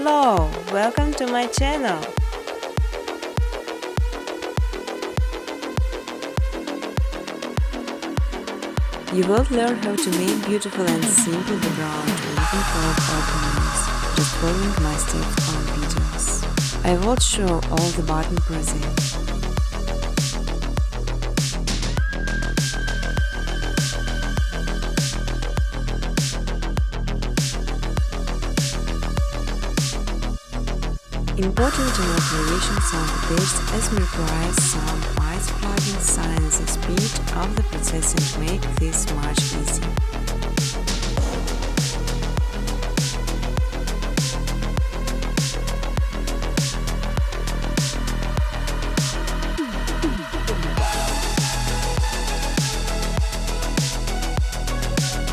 Hello, welcome to my channel. You will learn how to make beautiful and simple background or even crop openings, just following my steps on videos. I will show all the button pressing. Importing general variations sound footage as requires some wise plugins sign the speed of the processing to make this much easier.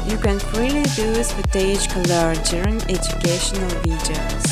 You can freely use footage color during educational videos.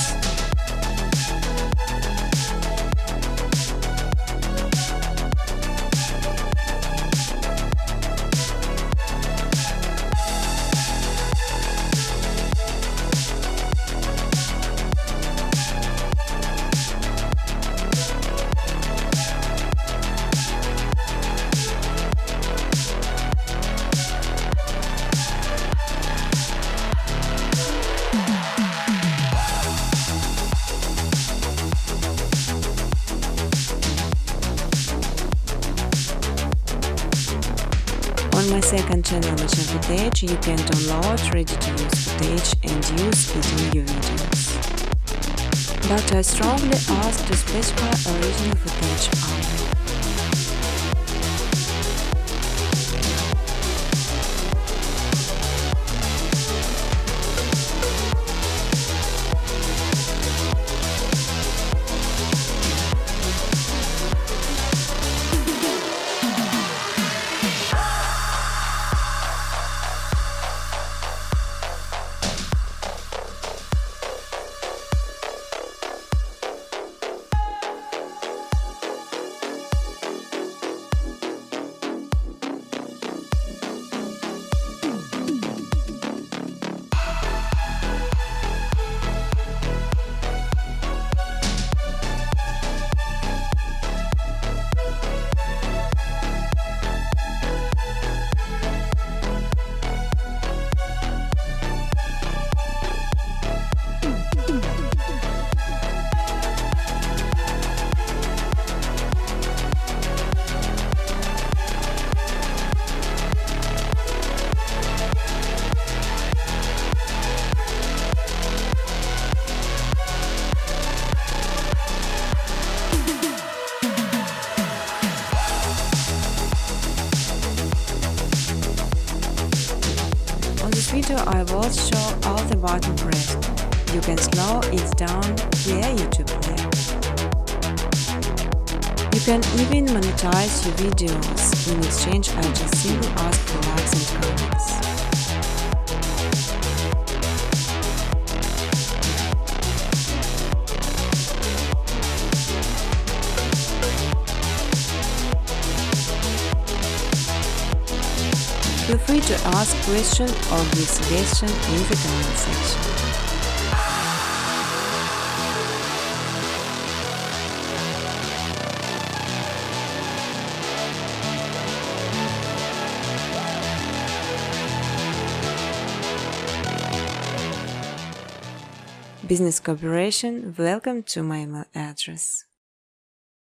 On my second channel, Miss Hentai footage, you can download ready-to-use footage and use it in your videos. But I strongly ask to specify original footage only. On this video I will show all the button pressed. You can slow it down via YouTube player. You can even monetize your videos. In exchange I just simply ask for likes and comments. Feel free to ask questions or give suggestions in the comment section. Business cooperation, welcome to my email address.